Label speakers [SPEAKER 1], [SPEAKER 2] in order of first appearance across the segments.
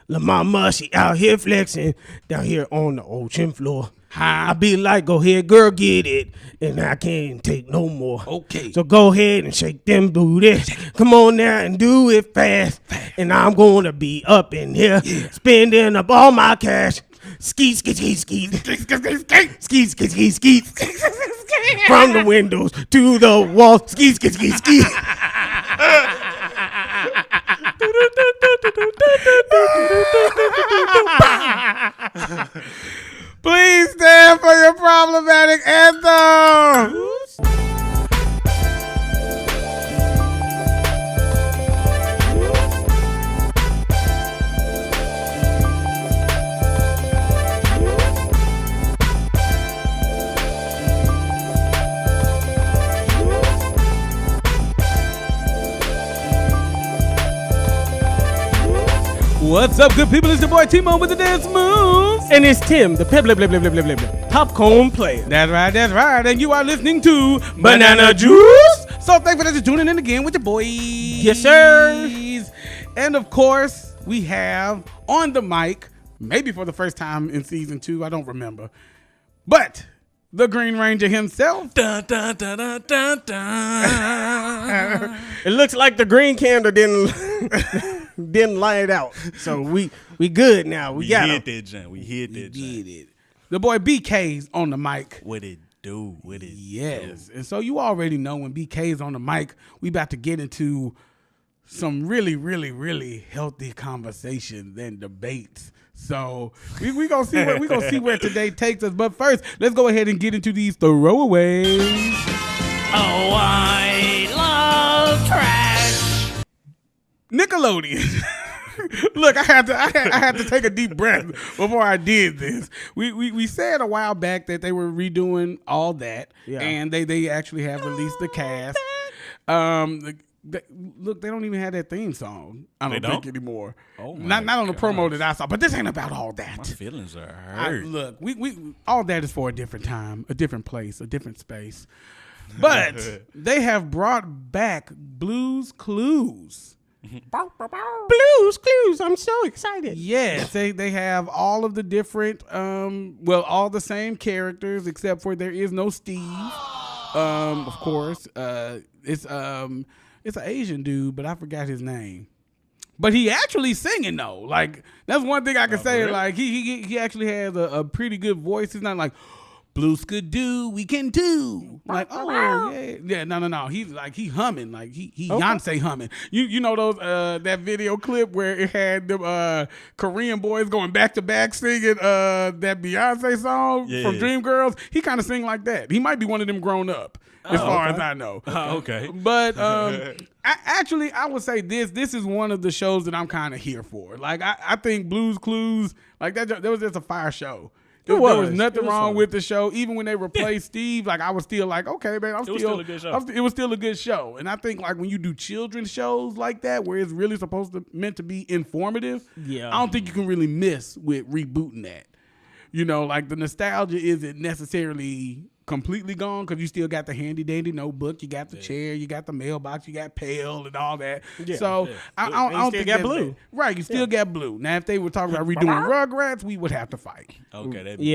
[SPEAKER 1] La mama, she out here flexing down here on the ocean floor. I be like, go ahead, girl, get it. And I can't take no more.
[SPEAKER 2] Okay.
[SPEAKER 1] So go ahead and shake them booties. Come on now and do it fast. And I'm going to be up in here spending up all my cash. Skeet, skeet, skeet, skeet. Skeet, skeet, skeet, skeet. From the windows to the wall. Skeet, skeet, skeet, skeet.
[SPEAKER 2] Please stand for your problematic anthem. What's up, good people? It's your boy Timo with the dance moves.
[SPEAKER 1] And it's Tim, the popcorn player.
[SPEAKER 2] That's right. And you are listening to Banana Juice. So thankful that you're tuning in again with your boys.
[SPEAKER 1] Yes, sir.
[SPEAKER 2] And of course, we have on the mic, maybe for the first time in season 2, I don't remember, but the Green Ranger himself.
[SPEAKER 3] Dun, dun, dun, dun, dun, dun.
[SPEAKER 1] It looks like the green candle didn't light out. So we good now. We got
[SPEAKER 3] hit that junk. We hit that junk.
[SPEAKER 2] The boy BK's on the mic.
[SPEAKER 3] What it do?
[SPEAKER 2] Yes. And so you already know when BK's on the mic, we about to get into some really, really, really healthy conversations and debates. So we gonna see where today takes us. But first, let's go ahead and get into these throwaways.
[SPEAKER 3] Oh, I love trash.
[SPEAKER 2] Nickelodeon. Look, I had to take a deep breath before I did this. We said a while back that they were redoing all that, and they actually have released the cast. Look, they don't even have that theme song. I don't think anymore.
[SPEAKER 3] Oh my
[SPEAKER 2] not on the promo that I saw. But this ain't about all that.
[SPEAKER 3] My feelings are hurt.
[SPEAKER 2] Look, we all that is for a different time, a different place, a different space. But they have brought back Blue's Clues.
[SPEAKER 1] Blues Clues. I'm so excited.
[SPEAKER 2] Yes, they have all of the different, all the same characters except for there is no Steve. Of course, it's an Asian dude, but I forgot his name. But he actually singing though. Like that's one thing I can say. Really? Like he actually has a pretty good voice. He's not like Blues could do, we can do. Like no. He's like he humming, like he Beyonce humming. You know those that video clip where it had them Korean boys going back to back singing that Beyonce song from Dreamgirls. He kind of sing like that. He might be one of them grown up. As far as I know.
[SPEAKER 3] Okay.
[SPEAKER 2] But I would say this is one of the shows that I'm kind of here for. Like, I think Blue's Clues, like that was just a fire show. There was nothing wrong with the show. Even when they replaced Steve, like I was still like, okay, man, it was still a good show. It was still a good show. And I think like when you do children's shows like that, where it's really meant to be informative, I don't think you can really miss with rebooting that. You know, like the nostalgia isn't necessarily completely gone because you still got the handy dandy notebook, you got the chair, you got the mailbox, you got Pail and all that. So I don't think
[SPEAKER 1] got Blue.
[SPEAKER 2] Right, you still got Blue. Now if they were talking about redoing Rugrats, we would have to fight.
[SPEAKER 3] Okay, that'd
[SPEAKER 2] be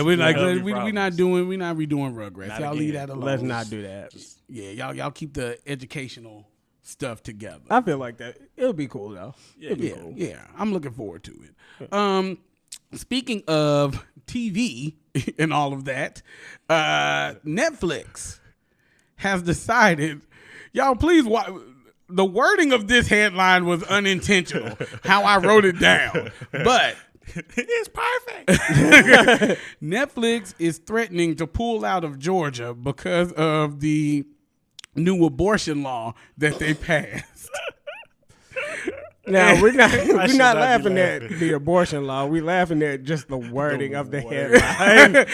[SPEAKER 2] we're like we're not redoing Rugrats.
[SPEAKER 3] Not
[SPEAKER 2] y'all
[SPEAKER 3] again.
[SPEAKER 2] leave that alone.
[SPEAKER 1] Let's not do that.
[SPEAKER 2] Yeah, y'all keep the educational stuff together.
[SPEAKER 1] I feel like that it'll be cool though. It'll be cool.
[SPEAKER 2] Yeah, I'm looking forward to it. Speaking of TV and all of that, Netflix has decided, y'all please watch. The wording of this headline was unintentional, how I wrote it down, but
[SPEAKER 3] it's perfect.
[SPEAKER 2] Netflix is threatening to pull out of Georgia because of the new abortion law that they passed.
[SPEAKER 1] Now we're not laughing at the abortion law. We're laughing at just the wording of the headline.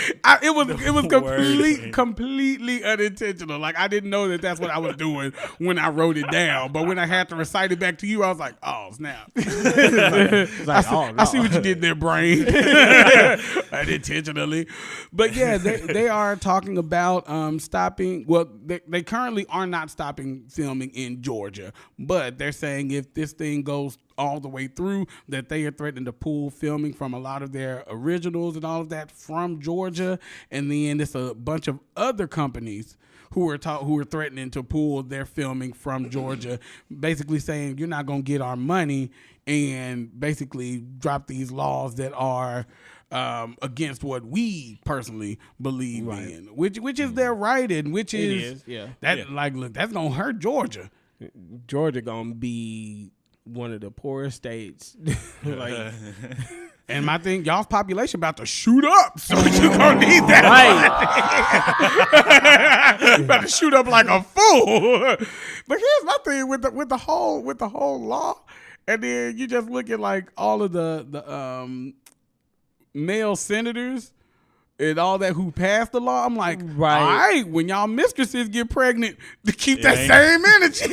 [SPEAKER 2] It was completely unintentional. Like I didn't know that that's what I was doing when I wrote it down. But when I had to recite it back to you, I was like, "Oh snap!" I see what you did there, brain. Unintentionally, but yeah, they are talking about stopping. Well, they currently are not stopping filming in Georgia, but they're saying if this thing goes goes all the way through, that they are threatening to pull filming from a lot of their originals and all of that from Georgia. And then it's a bunch of other companies who are threatening to pull their filming from Georgia, basically saying you're not going to get our money, and basically drop these laws that are against what we personally believe in, which is their right, and which is that like, look, that's gonna hurt Georgia.
[SPEAKER 1] Georgia gonna be one of the poorest states. Like,
[SPEAKER 2] and my thing, y'all's population about to shoot up, so you gonna need that. Right. About to shoot up like a fool. But here's my thing with the whole law, and then you just look at like all of the male senators and all that who passed the law. I'm like, all right, when y'all mistresses get pregnant, to keep that same energy.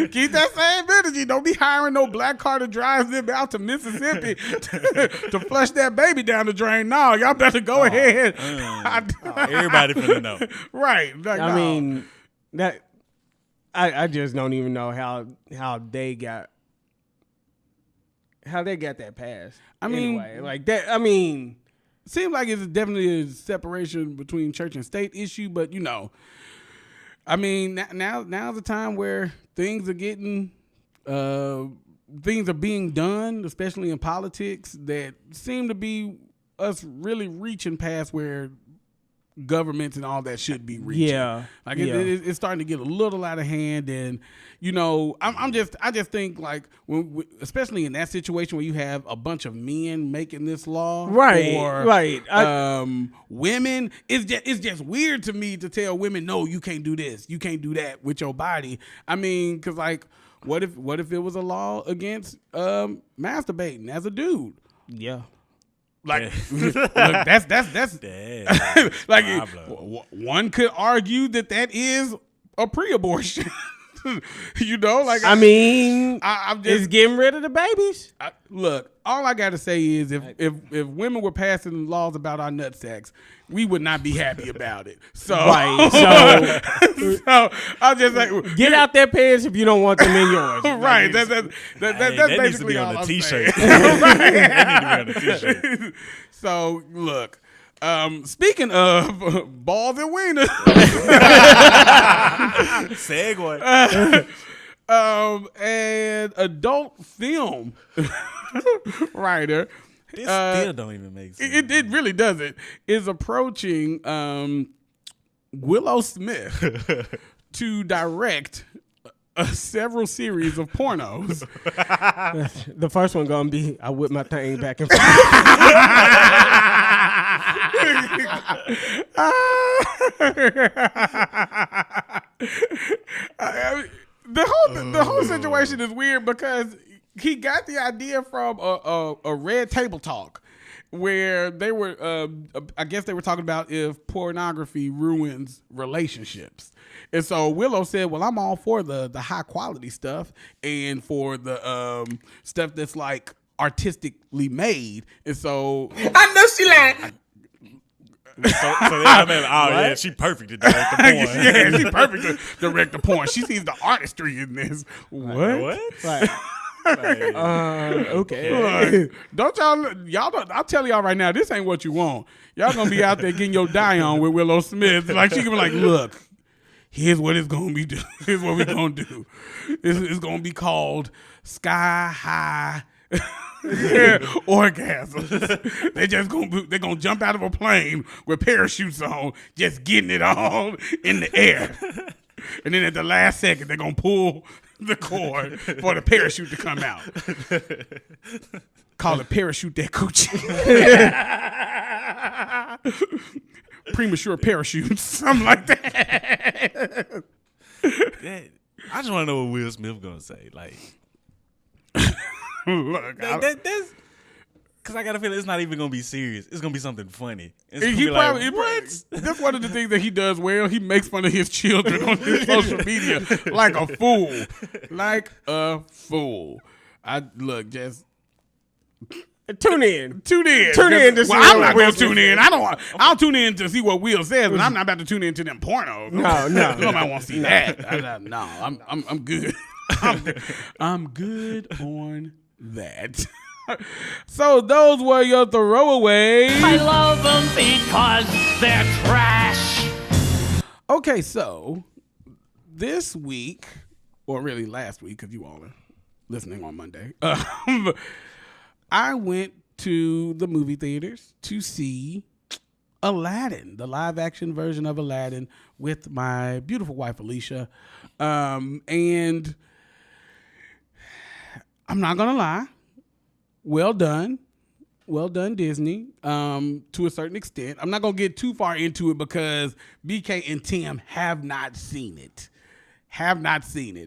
[SPEAKER 2] Keep that same energy. Don't be hiring no black car to drive them out to Mississippi to flush that baby down the drain. No, y'all better go ahead.
[SPEAKER 3] Everybody finna know.
[SPEAKER 2] Right. Like,
[SPEAKER 1] I mean, that I just don't even know how they got that passed.
[SPEAKER 2] I mean,
[SPEAKER 1] anyway, like that. I mean,
[SPEAKER 2] seems like it's definitely a separation between church and state issue, but you know, I mean, now's the time where things are getting, things are being done, especially in politics, that seem to be us really reaching past where governments and all that should be reaching.
[SPEAKER 1] Yeah,
[SPEAKER 2] like it's starting to get a little out of hand, and you know, I just think like especially in that situation where you have a bunch of men making this law,
[SPEAKER 1] right.
[SPEAKER 2] Women, it's just weird to me to tell women, no, you can't do this, you can't do that with your body. I mean, because like, what if it was a law against masturbating as a dude?
[SPEAKER 1] Yeah.
[SPEAKER 2] Like, look, that's like one could argue that is a pre-abortion. You know, like
[SPEAKER 1] I mean,
[SPEAKER 2] I'm just
[SPEAKER 1] it's getting rid of the babies.
[SPEAKER 2] Look, all I gotta say is if women were passing laws about our nutsacks, we would not be happy about it. So, so I just like,
[SPEAKER 1] get out their pants if you don't want them in yours.
[SPEAKER 2] Right. That's basically
[SPEAKER 3] needs to be
[SPEAKER 2] all
[SPEAKER 3] on the
[SPEAKER 2] I'm
[SPEAKER 3] t-shirt.
[SPEAKER 2] That
[SPEAKER 3] needs to be on the t-shirt.
[SPEAKER 2] So look. Speaking of balls and wieners,
[SPEAKER 3] segue.
[SPEAKER 2] An adult film writer.
[SPEAKER 3] This still don't even make sense.
[SPEAKER 2] It really doesn't. Is approaching Willow Smith to direct several series of pornos.
[SPEAKER 1] The first one gonna be I whip my thing back and forth.
[SPEAKER 2] The whole situation is weird because he got the idea from a Red Table Talk where they were, I guess they were talking about if pornography ruins relationships. And so Willow said, well, I'm all for the high quality stuff and for the stuff that's like artistically made. And so
[SPEAKER 4] I know she lying.
[SPEAKER 3] Yeah, she perfect to direct the porn.
[SPEAKER 2] Yeah, she perfect to direct the porn. She sees the artistry in this. What?
[SPEAKER 1] Like, okay.
[SPEAKER 2] Look, don't y'all don't, I'll tell y'all right now, this ain't what you want. Y'all gonna be out there getting your dye on with Willow Smith. Like, she gonna be like, look, here's what it's gonna be. Here's what we're gonna do. It's gonna be called Sky High Orgasms. They're gonna jump out of a plane with parachutes on, just getting it all in the air. And then at the last second, they're gonna pull the cord for the parachute to come out. Call it parachute that coochie. Premature parachutes, something like that.
[SPEAKER 3] I just want to know what Will Smith gonna say. Like,
[SPEAKER 2] look,
[SPEAKER 3] that's because I got a feeling it's not even gonna be serious. It's gonna be something funny. It's gonna
[SPEAKER 2] he
[SPEAKER 3] be
[SPEAKER 2] probably,
[SPEAKER 3] what?
[SPEAKER 2] That's one of the things that he does well. He makes fun of his children on his social media like a fool. Like a fool. Just
[SPEAKER 1] tune in.
[SPEAKER 2] Tune in.
[SPEAKER 1] To see
[SPEAKER 2] I'm not
[SPEAKER 1] Will
[SPEAKER 2] going to
[SPEAKER 1] Smith
[SPEAKER 2] tune in. I'll tune in to see what Will says, but I'm not about to tune in to them pornos.
[SPEAKER 1] No.
[SPEAKER 2] Nobody want to see that. No, I'm good. I'm good on that. So those were your throwaways.
[SPEAKER 4] I love them because they're trash.
[SPEAKER 2] Okay, so this week, or really last week, because you all are listening on Monday, I went to the movie theaters to see Aladdin, the live action version of Aladdin, with my beautiful wife Alicia. And I'm not gonna lie, well done Disney, to a certain extent. I'm not gonna get too far into it because BK and Tim have not seen it.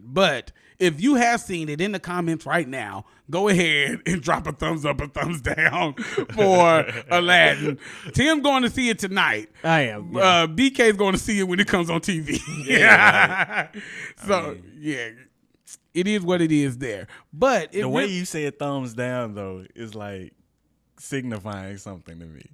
[SPEAKER 2] But if you have seen it, in the comments right now, go ahead and drop a thumbs up or thumbs down for Aladdin. Tim going to see it tonight.
[SPEAKER 1] I am.
[SPEAKER 2] Yeah. BK's going to see it when it comes on TV. Yeah. So, yeah, it is what it is there. But
[SPEAKER 3] The way you said thumbs down, though, is like signifying something to me.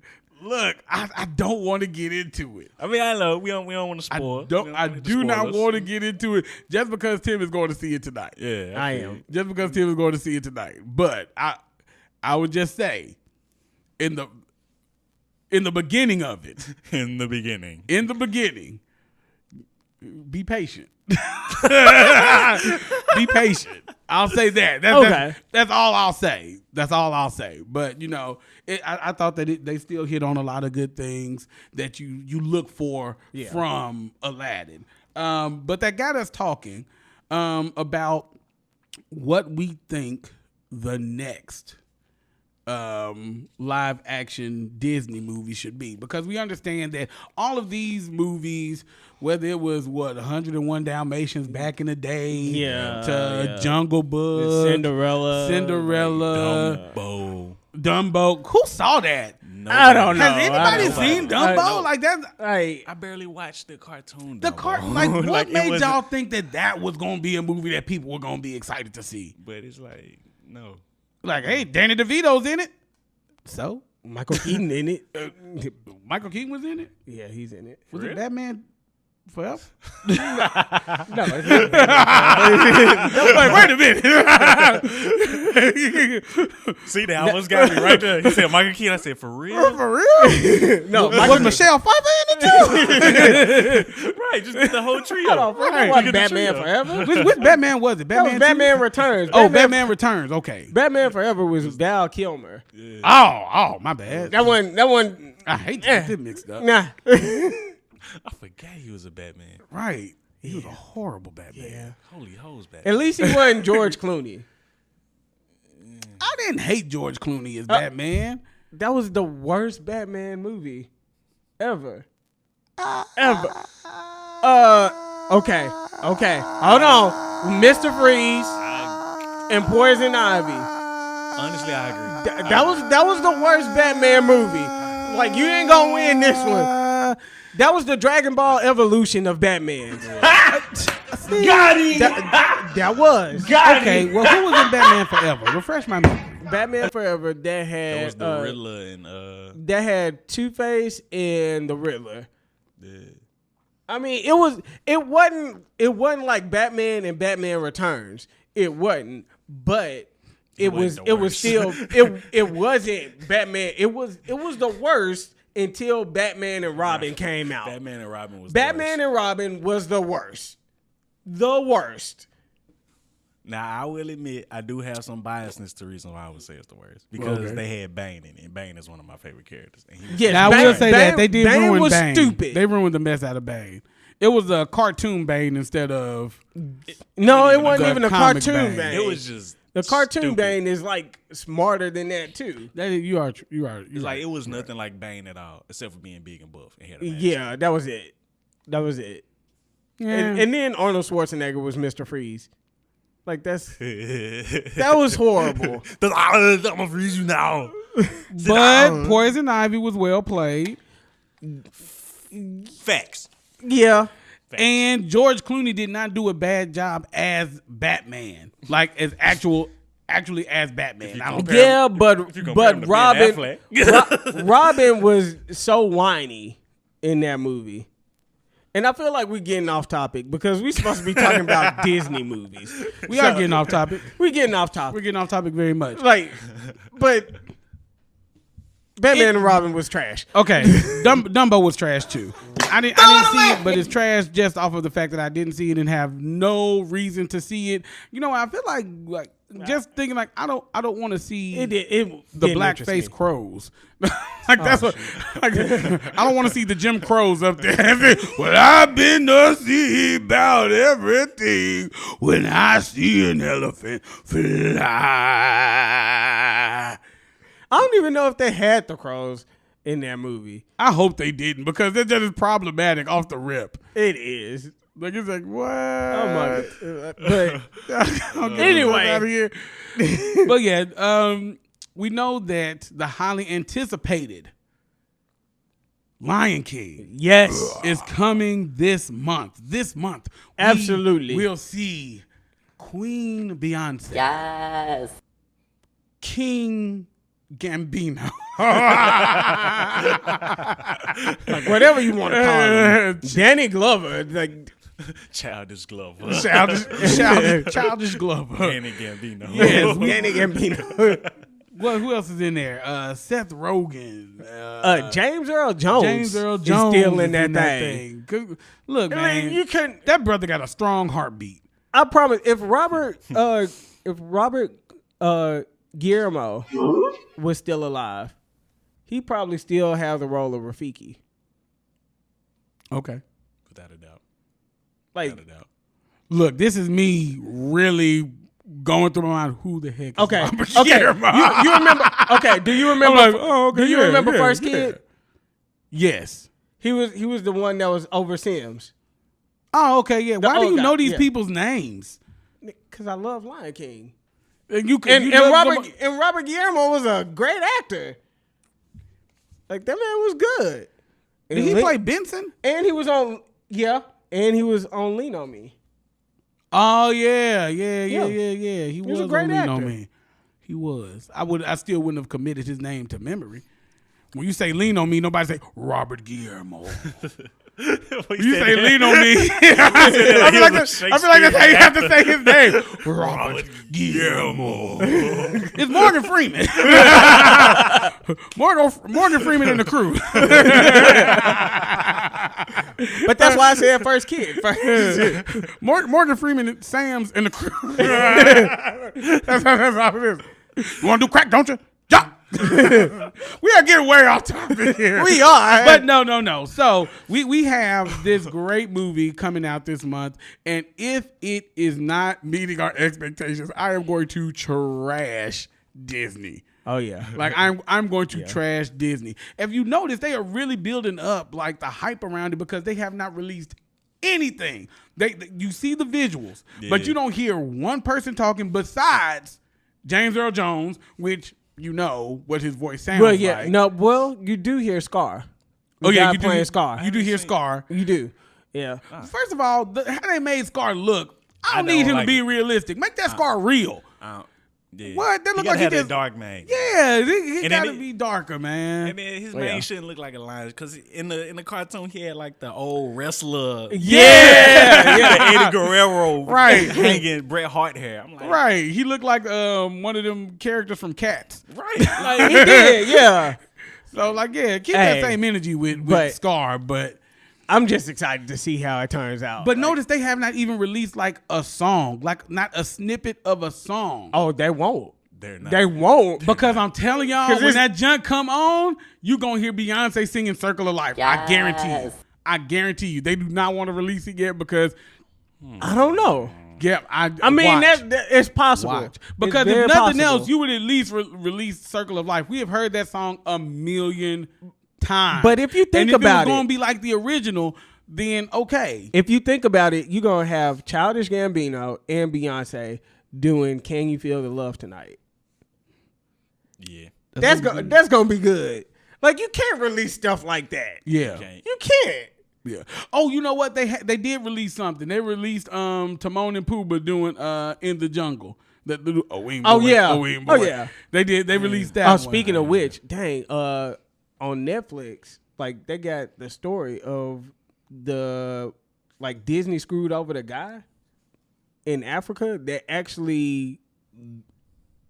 [SPEAKER 2] look, I don't want to get into it.
[SPEAKER 3] I mean, I know we don't want to spoil.
[SPEAKER 2] I do not want to get into it just because Tim is going to see it tonight.
[SPEAKER 3] Yeah,
[SPEAKER 1] I am.
[SPEAKER 2] Just because Tim is going to see it tonight. But I would just say, in the beginning of it,
[SPEAKER 3] In the beginning,
[SPEAKER 2] be patient. Be patient. I'll say that. That's all I'll say. But I thought that they still hit on a lot of good things that you look for from Aladdin. But that got us talking about what we think the next live action Disney movie should be, because we understand that all of these movies, whether it was 101 Dalmatians back in the day, to Jungle Book,
[SPEAKER 1] Cinderella,
[SPEAKER 2] Dumbo. Who saw that?
[SPEAKER 1] I don't know.
[SPEAKER 2] Has anybody seen Dumbo? Like that?
[SPEAKER 3] I barely watched the cartoon.
[SPEAKER 2] What made y'all think that was gonna be a movie that people were gonna be excited to see?
[SPEAKER 3] But it's like, no.
[SPEAKER 2] Like, hey, Danny DeVito's in it. So
[SPEAKER 1] Michael Keaton in it.
[SPEAKER 2] Michael Keaton was in it.
[SPEAKER 1] Yeah, he's in it.
[SPEAKER 2] Was it Batman Forever?
[SPEAKER 1] No, it's not bad.
[SPEAKER 2] Like, wait a minute.
[SPEAKER 3] See, that almost got me right there. He said Michael Keaton. I said, for real?
[SPEAKER 2] For real?
[SPEAKER 1] No,
[SPEAKER 2] Was Michelle Pfeiffer in it too?
[SPEAKER 3] Right, just get the whole trio.
[SPEAKER 1] Hold on,
[SPEAKER 2] Right.
[SPEAKER 1] wasn't
[SPEAKER 3] Look at the
[SPEAKER 1] Batman
[SPEAKER 3] trio.
[SPEAKER 1] Forever.
[SPEAKER 2] Which Batman was it?
[SPEAKER 1] That was Batman Returns.
[SPEAKER 2] Batman Returns. Okay.
[SPEAKER 1] Batman Forever was Val Kilmer.
[SPEAKER 2] Oh, my bad.
[SPEAKER 1] That one.
[SPEAKER 2] I hate to get it mixed up.
[SPEAKER 1] Nah.
[SPEAKER 3] I forgot he was a Batman.
[SPEAKER 2] Right. He was a horrible Batman.
[SPEAKER 1] Yeah.
[SPEAKER 3] Holy hoes, Batman.
[SPEAKER 1] At least he wasn't George Clooney.
[SPEAKER 2] I didn't hate George Clooney as Batman.
[SPEAKER 1] That was the worst Batman movie ever. Ever. Okay. Hold on. Mr. Freeze and Poison Ivy.
[SPEAKER 3] Honestly, I agree.
[SPEAKER 1] That was the worst Batman movie. Like, you ain't gonna win this one. That was the Dragon Ball evolution of Batman.
[SPEAKER 4] Got him.
[SPEAKER 1] That was.
[SPEAKER 2] Okay, well, who was in Batman Forever? Refresh my memory.
[SPEAKER 1] Batman Forever, that had
[SPEAKER 3] That was the Riddler and
[SPEAKER 1] that had Two-Face and the Riddler.
[SPEAKER 3] the
[SPEAKER 1] I mean, it wasn't like Batman and Batman Returns. It wasn't, but it was still it wasn't Batman. It was the worst until Batman and Robin came out.
[SPEAKER 3] Batman and Robin was
[SPEAKER 1] Batman
[SPEAKER 3] the worst.
[SPEAKER 1] and Robin was the worst. The worst.
[SPEAKER 3] Now, I will admit, I do have some biasness to the reason why I would say it's the worst. Because
[SPEAKER 2] Okay.
[SPEAKER 3] they had Bane in it, and Bane is one of my favorite characters. And he was
[SPEAKER 1] Yes,
[SPEAKER 2] Now, I will say that they did
[SPEAKER 1] Bane
[SPEAKER 2] ruin
[SPEAKER 1] was
[SPEAKER 2] Bane.
[SPEAKER 1] stupid.
[SPEAKER 2] They ruined the mess out of Bane. It was a cartoon Bane instead of
[SPEAKER 1] No, it
[SPEAKER 3] even
[SPEAKER 1] wasn't
[SPEAKER 2] the
[SPEAKER 1] even a
[SPEAKER 2] comic
[SPEAKER 1] cartoon
[SPEAKER 2] Bane.
[SPEAKER 1] Bane.
[SPEAKER 3] It was just
[SPEAKER 1] the cartoon
[SPEAKER 3] stupid.
[SPEAKER 1] Bane is like smarter than that too.
[SPEAKER 2] that. You are.
[SPEAKER 3] It's like it was nothing like Bane at all, except for being big and buff. And he had a mask.
[SPEAKER 1] Yeah, that was it.
[SPEAKER 2] Yeah.
[SPEAKER 1] And then Arnold Schwarzenegger was Mr. Freeze. Like that was horrible.
[SPEAKER 3] I'm gonna freeze you now.
[SPEAKER 2] But Poison Ivy was well played,
[SPEAKER 3] Facts.
[SPEAKER 1] Yeah.
[SPEAKER 2] and George Clooney did not do a bad job as Batman, like as actually as Batman. I don't care.
[SPEAKER 1] Yeah, but
[SPEAKER 3] you compare him to Ben
[SPEAKER 1] Robin
[SPEAKER 3] Affleck.
[SPEAKER 1] Robin was so whiny in that movie. And I feel like we're getting off topic because we're supposed to be talking about Disney movies.
[SPEAKER 2] We are getting off topic.
[SPEAKER 1] We're getting off topic.
[SPEAKER 2] We're getting off topic very much.
[SPEAKER 1] Like, but Batman and Robin was trash.
[SPEAKER 2] Okay, Dumbo was trash too. I didn't see it, but it's trash just off of the fact that I didn't see it and have no reason to see it. You know, I feel like just thinking like I don't want to see the blackface crows. Like that's what like, I don't want to see the Jim Crows up there. Well, I've been to see about everything when I see an elephant fly.
[SPEAKER 1] I don't even know if they had the crows in that movie.
[SPEAKER 2] I hope they didn't because that just is problematic off the rip.
[SPEAKER 1] It is.
[SPEAKER 2] Like it's like what?
[SPEAKER 1] Oh my God. But anyway,
[SPEAKER 2] out of here. But yeah, we know that the highly anticipated Lion King, is coming this month. This month,
[SPEAKER 1] absolutely,
[SPEAKER 2] we'll see Queen Beyonce.
[SPEAKER 5] Yes.
[SPEAKER 2] King Gambino.
[SPEAKER 1] Like whatever you want to call him. Danny Glover, like
[SPEAKER 3] Childish Glover.
[SPEAKER 2] Childish Glover.
[SPEAKER 3] Danny Gambino.
[SPEAKER 1] yes, Danny Gambino.
[SPEAKER 2] Well, who else is in there? Seth Rogen.
[SPEAKER 1] James Earl Jones. is still in that thing.
[SPEAKER 2] Look, man,
[SPEAKER 1] mean, you couldn't.
[SPEAKER 2] that brother got a strong heartbeat.
[SPEAKER 1] I promise. If Robert Guillermo was still alive, he probably still has the role of Rafiki.
[SPEAKER 2] Okay.
[SPEAKER 3] Without a doubt.
[SPEAKER 1] Like,
[SPEAKER 3] Without a doubt.
[SPEAKER 2] Look, this is me really going through my mind. Who the heck is
[SPEAKER 1] okay,
[SPEAKER 2] Robert
[SPEAKER 1] okay.
[SPEAKER 2] Guillermo?
[SPEAKER 1] You remember? Okay, do you remember?
[SPEAKER 2] I'm like, oh, okay,
[SPEAKER 1] do you
[SPEAKER 2] yeah,
[SPEAKER 1] remember
[SPEAKER 2] yeah,
[SPEAKER 1] First
[SPEAKER 2] yeah.
[SPEAKER 1] Kid?
[SPEAKER 2] Yes.
[SPEAKER 1] He was the one that was over Sims.
[SPEAKER 2] Oh, okay, yeah. Why do you
[SPEAKER 1] old guy,
[SPEAKER 2] know these
[SPEAKER 1] yeah.
[SPEAKER 2] people's names?
[SPEAKER 1] Because I love Lion King.
[SPEAKER 2] And you
[SPEAKER 1] And
[SPEAKER 2] love
[SPEAKER 1] Robert Guillermo was a great actor. Like that man was good.
[SPEAKER 2] Did he play Benson?
[SPEAKER 1] And he was on and he was on Lean on Me.
[SPEAKER 2] Oh yeah. He
[SPEAKER 1] was
[SPEAKER 2] was
[SPEAKER 1] a great
[SPEAKER 2] on Lean
[SPEAKER 1] actor.
[SPEAKER 2] On Me. He was. I still wouldn't have committed his name to memory. When you say Lean on Me, nobody say Robert Guillermo. When you say Lean on Me, I feel like that's how you have to say his name. Robert Guillermo. It's Morgan Freeman. Morgan Freeman and the crew.
[SPEAKER 1] But that's why I said First Kid.
[SPEAKER 2] Morgan Freeman and Sam's and the crew. that's how it is. You want to do crack, don't you? Yeah. We are getting way off topic here.
[SPEAKER 1] We are.
[SPEAKER 2] But no. So we have this great movie coming out this month, and if it is not meeting our expectations, I am going to trash Disney.
[SPEAKER 1] Oh yeah.
[SPEAKER 2] Like I'm going to trash Disney. If you notice, they are really building up like the hype around it because they have not released anything. You see the visuals, but you don't hear one person talking besides James Earl Jones, which you know what his voice sounds like.
[SPEAKER 1] You do hear Scar.
[SPEAKER 2] You
[SPEAKER 1] playing Scar.
[SPEAKER 2] You do hear Scar.
[SPEAKER 1] You do. Yeah.
[SPEAKER 2] First of all, how they made Scar look, I don't need him to be realistic. Make that Scar real.
[SPEAKER 3] Yeah.
[SPEAKER 2] What? That look
[SPEAKER 3] he
[SPEAKER 2] like he
[SPEAKER 3] had
[SPEAKER 2] just
[SPEAKER 3] that dark man.
[SPEAKER 2] Yeah, he
[SPEAKER 3] And
[SPEAKER 2] gotta
[SPEAKER 3] then
[SPEAKER 2] be darker, man.
[SPEAKER 3] And then his mane shouldn't look like a lion because in the cartoon he had like the old wrestler,
[SPEAKER 1] Yeah.
[SPEAKER 3] the Eddie Guerrero,
[SPEAKER 2] Right.
[SPEAKER 3] hanging Bret Hart hair. I'm like,
[SPEAKER 2] Right. He looked like one of them characters from Cats.
[SPEAKER 3] right, like
[SPEAKER 1] He did, yeah.
[SPEAKER 2] So like, yeah, keep that same energy with
[SPEAKER 1] but-
[SPEAKER 2] Scar, but
[SPEAKER 1] I'm just excited to see how it turns out.
[SPEAKER 2] notice they have not even released like a song, like not a snippet of a song.
[SPEAKER 1] Oh, they won't.
[SPEAKER 3] they're not.
[SPEAKER 1] They won't.
[SPEAKER 2] Because I'm telling y'all,
[SPEAKER 1] 'Cause
[SPEAKER 2] when
[SPEAKER 1] it's-
[SPEAKER 2] that junk come on, you gonna hear Beyonce singing "Circle of Life." I guarantee you. I guarantee you. They do not want to release it yet because,
[SPEAKER 1] I don't know.
[SPEAKER 2] I
[SPEAKER 1] mean,
[SPEAKER 2] watch.
[SPEAKER 1] that it's possible.
[SPEAKER 2] Watch. Because
[SPEAKER 1] It's
[SPEAKER 2] if
[SPEAKER 1] very
[SPEAKER 2] nothing
[SPEAKER 1] possible.
[SPEAKER 2] else, you would at least release "Circle of Life." We have heard that song a million times.
[SPEAKER 1] But if you think about
[SPEAKER 2] it was
[SPEAKER 1] it-
[SPEAKER 2] going to be like the original, then okay.
[SPEAKER 1] If you think about it, you're gonna have Childish Gambino and Beyonce doing "Can You Feel the Love Tonight."
[SPEAKER 3] Yeah,
[SPEAKER 1] That's gonna be good. Like you can't release stuff like that.
[SPEAKER 2] Yeah.
[SPEAKER 3] can't.
[SPEAKER 1] You can't.
[SPEAKER 2] Yeah. Oh, you know what? They did release something. They released Timon and Pumbaa doing "In the Jungle."
[SPEAKER 1] Oh, yeah.
[SPEAKER 2] They did. They released that.
[SPEAKER 1] Oh,
[SPEAKER 2] one.
[SPEAKER 1] speaking of which, dang, on Netflix, like they got the story of the like Disney screwed over the guy in Africa that actually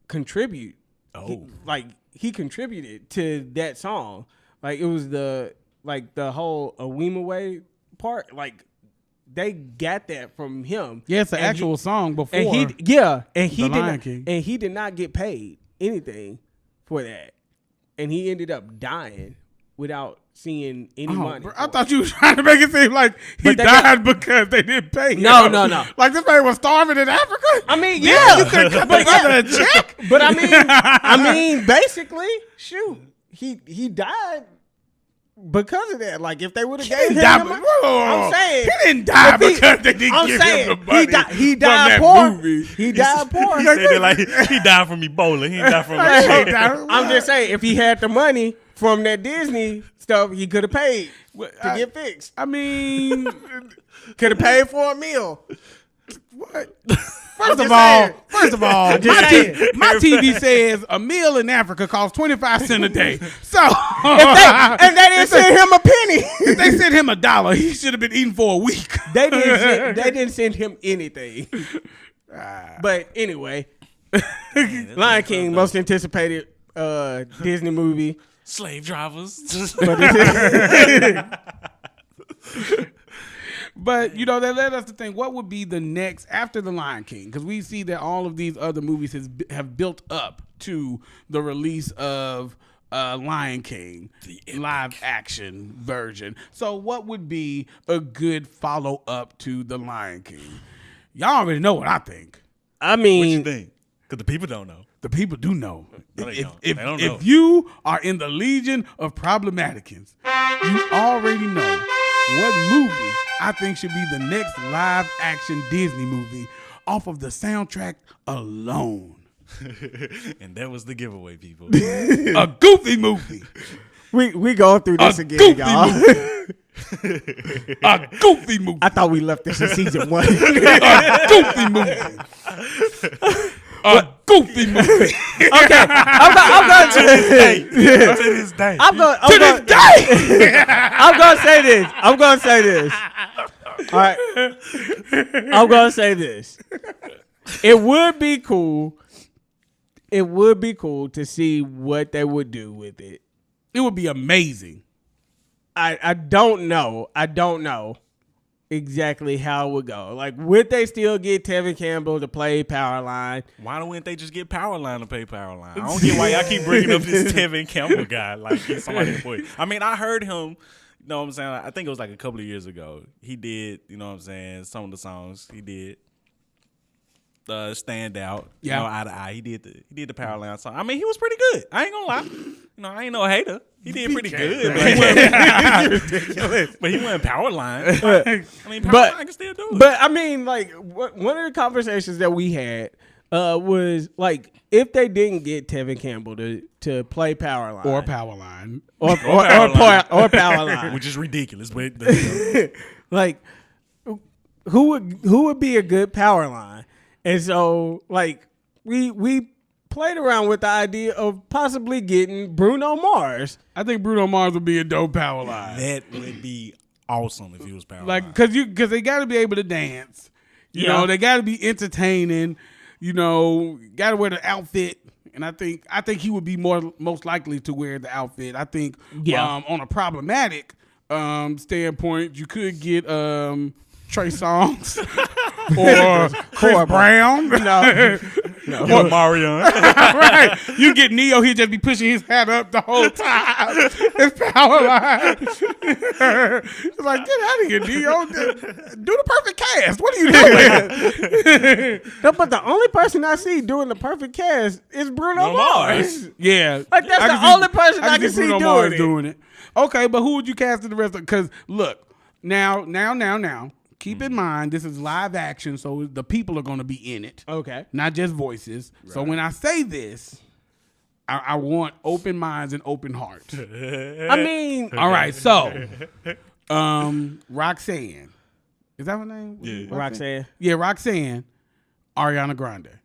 [SPEAKER 1] contribute.
[SPEAKER 3] Oh.
[SPEAKER 1] He contributed to that song. Like it was the whole Awima Way part. Like they got that from him.
[SPEAKER 2] Yeah, it's an actual song before.
[SPEAKER 1] And he
[SPEAKER 2] Lion King.
[SPEAKER 1] And he did not get paid anything for that. And he ended up dying without seeing any money.
[SPEAKER 2] Bro, I thought you were trying to make it seem like he died because they didn't pay him.
[SPEAKER 1] No.
[SPEAKER 2] Like this man was starving in Africa?
[SPEAKER 1] I mean, yeah.
[SPEAKER 2] You could cut together a check.
[SPEAKER 1] But I mean, basically, shoot, he died because of that. Like if they would have gave him the money, I'm saying
[SPEAKER 2] he didn't die because they didn't give him the money.
[SPEAKER 1] He died poor.
[SPEAKER 2] Movie.
[SPEAKER 1] He died poor.
[SPEAKER 3] He said it like he died from Ebola. He didn't die from
[SPEAKER 1] I'm just saying, if he had the money from that Disney stuff, he could have paid to get fixed.
[SPEAKER 2] I mean,
[SPEAKER 1] Could have paid for a meal.
[SPEAKER 2] what? First of all, my TV says a meal in Africa costs 25 cents a day. So
[SPEAKER 1] And they didn't send him a penny.
[SPEAKER 2] if they sent him $1, he should have been eating for a week.
[SPEAKER 1] They didn't send him anything. But anyway, Lion King, most anticipated Disney movie.
[SPEAKER 3] slave drivers.
[SPEAKER 2] But, that led us to think, what would be the next after The Lion King? Because we see that all of these other movies have built up to the release of Lion King, the live action version. So what would be a good follow-up to The Lion King? Y'all already know what I think.
[SPEAKER 1] I
[SPEAKER 3] What
[SPEAKER 1] mean,
[SPEAKER 3] you think? Because the people don't know.
[SPEAKER 2] The people do know.
[SPEAKER 3] No, they don't.
[SPEAKER 2] If
[SPEAKER 3] They don't know.
[SPEAKER 2] if you are in the legion of problematicans, you already know what movie I think should be the next live action Disney movie off of the soundtrack alone.
[SPEAKER 3] And that was the giveaway, people.
[SPEAKER 2] A goofy movie.
[SPEAKER 1] we going through this
[SPEAKER 2] A
[SPEAKER 1] again,
[SPEAKER 2] goofy
[SPEAKER 1] y'all.
[SPEAKER 2] movie. A goofy movie.
[SPEAKER 1] I thought we left this in season 1.
[SPEAKER 2] A goofy movie. A goofy movie.
[SPEAKER 1] Okay, I'm going to
[SPEAKER 3] To this day.
[SPEAKER 1] I'm going to say this. All right. I'm going to say this. It would be cool. It would be cool to see what they would do with it.
[SPEAKER 2] It would be amazing.
[SPEAKER 1] I don't know. I don't know exactly how it would go. Like, would they still get Tevin Campbell to play Powerline?
[SPEAKER 3] Why don't they just get Powerline to pay Powerline? I don't get why y'all keep bringing up this Tevin Campbell guy like he's somebody to put. I mean, I heard him, you know what I'm saying? I think it was like a couple of years ago. He did, you know what I'm saying, some of the songs he did. Stand out, you know, eye to eye. He did the Powerline song. I mean, he was pretty good. I ain't gonna lie. You know, I ain't no hater. He did pretty good. But he went Powerline. I mean, Powerline can still do it.
[SPEAKER 1] But I mean, like, one of the conversations that we had was like, if they didn't get Tevin Campbell to play Powerline
[SPEAKER 2] Or Powerline.
[SPEAKER 1] or Powerline,
[SPEAKER 3] which is ridiculous. But
[SPEAKER 1] like, who would be a good Powerline? And so, like, we played around with the idea of possibly getting Bruno Mars.
[SPEAKER 2] I think Bruno Mars would be a dope Powerline.
[SPEAKER 3] that would be awesome if he was Powerline.
[SPEAKER 2] Like, because they got to be able to dance. You know, they got to be entertaining. You know, got to wear the outfit. And I think he would be most likely to wear the outfit. I think on a problematic standpoint, you could get Trey Songz or Chris Brown.
[SPEAKER 1] No.
[SPEAKER 3] or Marion.
[SPEAKER 2] Right. You get Neo, he'd just be pushing his hat up the whole time. His power line. It's like, get out of here, Neo. Do the perfect cast. What are you doing?
[SPEAKER 1] No, but the only person I see doing the perfect cast is Bruno Mars.
[SPEAKER 2] Yeah.
[SPEAKER 1] Like, that's the only person I can see
[SPEAKER 2] Bruno
[SPEAKER 1] doing
[SPEAKER 2] Mars
[SPEAKER 1] it.
[SPEAKER 2] doing it. Okay, but who would you cast in the rest of it? Because, look, now. Keep in mind, this is live action, so the people are going to be in it.
[SPEAKER 1] Okay.
[SPEAKER 2] Not just voices. Right. So when I say this, I want open minds and open hearts.
[SPEAKER 1] I mean,
[SPEAKER 2] all right, so Roxanne. Is that her name?
[SPEAKER 3] Yeah.
[SPEAKER 1] Roxanne.
[SPEAKER 2] Yeah, Roxanne. Ariana Grande.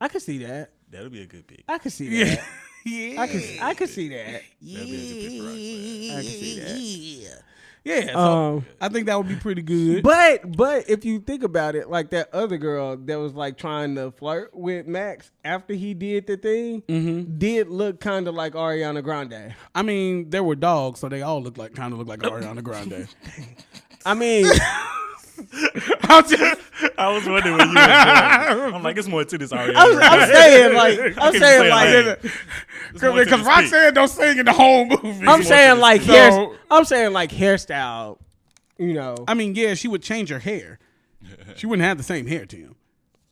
[SPEAKER 1] I can see that.
[SPEAKER 3] That'll be a good pick.
[SPEAKER 1] I can see that.
[SPEAKER 2] Yeah.
[SPEAKER 1] I can see that.
[SPEAKER 3] That'll be a good pick for Roxanne.
[SPEAKER 1] I can see that.
[SPEAKER 2] Yeah, so I think that would be pretty good.
[SPEAKER 1] But if you think about it, like that other girl that was like trying to flirt with Max after he did the thing, did look kind of like Ariana Grande.
[SPEAKER 2] I mean, there were dogs, so they all kind of look like Ariana Grande.
[SPEAKER 1] I mean,
[SPEAKER 3] I was wondering where you were going. I'm like, it's more to this Ariana.
[SPEAKER 1] I'm saying like,
[SPEAKER 2] because Roxanne don't sing in the whole movie.
[SPEAKER 1] I'm saying like hairstyle. You know,
[SPEAKER 2] I mean, yeah, she would change her hair. She wouldn't have the same hair, Tim.